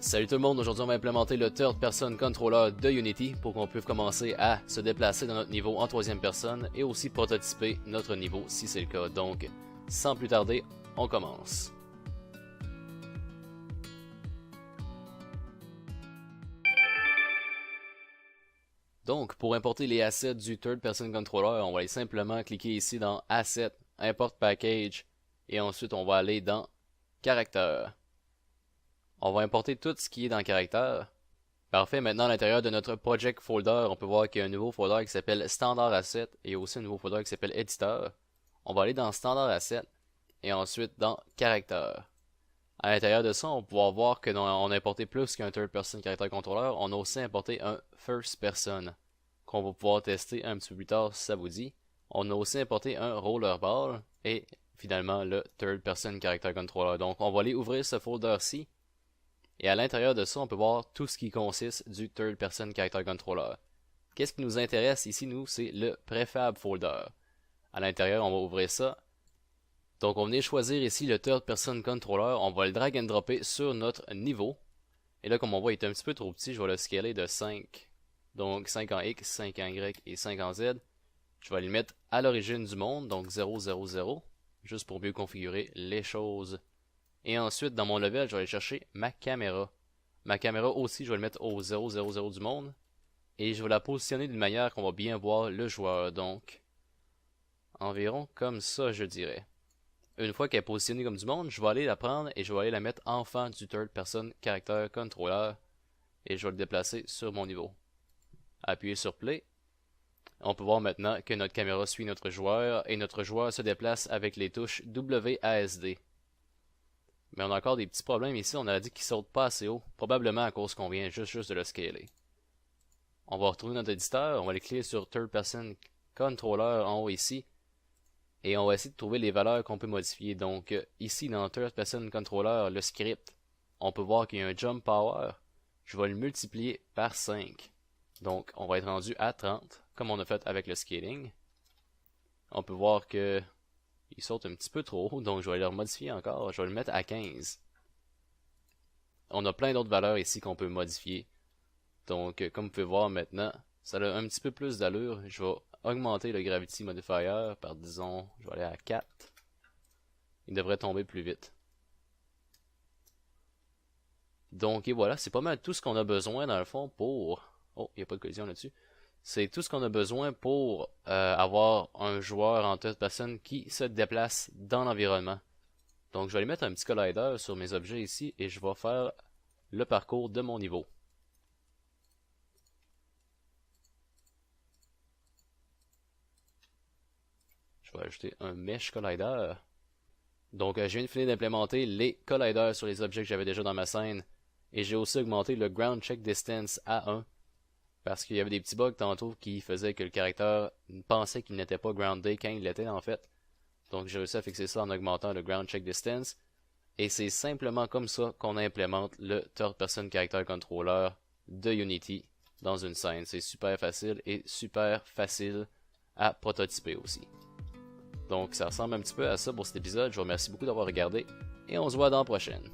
Salut tout le monde, aujourd'hui on va implémenter le Third Person Controller de Unity pour qu'on puisse commencer à se déplacer dans notre niveau en troisième personne et aussi prototyper notre niveau si c'est le cas. Donc, sans plus tarder, on commence. Donc, pour importer les assets du Third Person Controller, on va aller simplement cliquer ici dans Asset, Import Package et ensuite on va aller dans Caractère. On va importer tout ce qui est dans Caractère. Parfait, maintenant à l'intérieur de notre Project Folder, on peut voir qu'il y a un nouveau folder qui s'appelle Standard Asset et aussi un nouveau folder qui s'appelle Editeur. On va aller dans Standard Asset et ensuite dans Caractère. À l'intérieur de ça, on va pouvoir voir que on a importé plus qu'un Third Person Character Controller, on a aussi importé un First Person qu'on va pouvoir tester un petit peu plus tard si ça vous dit. On a aussi importé un Rollerball et finalement le Third Person Character Controller. Donc on va aller ouvrir ce folder-ci. Et à l'intérieur de ça, on peut voir tout ce qui consiste du Third Person Character Controller. Qu'est-ce qui nous intéresse ici, nous, c'est le Prefab Folder. À l'intérieur, on va ouvrir ça. Donc, on vient choisir ici le Third Person Controller. On va le drag and dropper sur notre niveau. Et là, comme on voit, il est un petit peu trop petit. Je vais le scaler de 5. Donc, 5 en X, 5 en Y et 5 en Z. Je vais le mettre à l'origine du monde, donc 0, 0, 0. Juste pour mieux configurer les choses. Et ensuite, dans mon level, je vais aller chercher ma caméra. Ma caméra aussi, je vais le mettre au 0, 0, 0 du monde. Et je vais la positionner d'une manière qu'on va bien voir le joueur. Donc, environ comme ça, je dirais. Une fois qu'elle est positionnée comme du monde, je vais aller la prendre et je vais aller la mettre en fond du Third Person Character Controller. Et je vais le déplacer sur mon niveau. Appuyez sur Play. On peut voir maintenant que notre caméra suit notre joueur et notre joueur se déplace avec les touches WASD. Mais on a encore des petits problèmes ici, on a dit qu'il saute pas assez haut, probablement à cause qu'on vient juste de le scaler. On va retrouver notre éditeur, on va aller cliquer sur Third Person Controller en haut ici, et on va essayer de trouver les valeurs qu'on peut modifier. Donc ici dans Third Person Controller, le script, on peut voir qu'il y a un Jump Power, je vais le multiplier par 5. Donc on va être rendu à 30, comme on a fait avec le scaling. On peut voir que il saute un petit peu trop haut, donc je vais le remodifier encore. Je vais le mettre à 15. On a plein d'autres valeurs ici qu'on peut modifier. Donc, comme vous pouvez voir maintenant, ça a un petit peu plus d'allure. Je vais augmenter le Gravity Modifier par, disons, je vais aller à 4. Il devrait tomber plus vite. Donc, et voilà, c'est pas mal tout ce qu'on a besoin dans le fond pour... Oh, il n'y a pas de collision là-dessus. C'est tout ce qu'on a besoin pour avoir un joueur en third person qui se déplace dans l'environnement. Donc je vais aller mettre un petit collider sur mes objets ici et je vais faire le parcours de mon niveau. Je vais ajouter un mesh collider. Donc je viens de finir d'implémenter les colliders sur les objets que j'avais déjà dans ma scène. Et j'ai aussi augmenté le ground check distance à 1. Parce qu'il y avait des petits bugs tantôt qui faisaient que le caractère pensait qu'il n'était pas groundé quand il l'était en fait. Donc j'ai réussi à fixer ça en augmentant le ground check distance. Et c'est simplement comme ça qu'on implémente le Third Person Character Controller de Unity dans une scène. C'est super facile et super facile à prototyper aussi. Donc ça ressemble un petit peu à ça pour cet épisode. Je vous remercie beaucoup d'avoir regardé et on se voit dans la prochaine.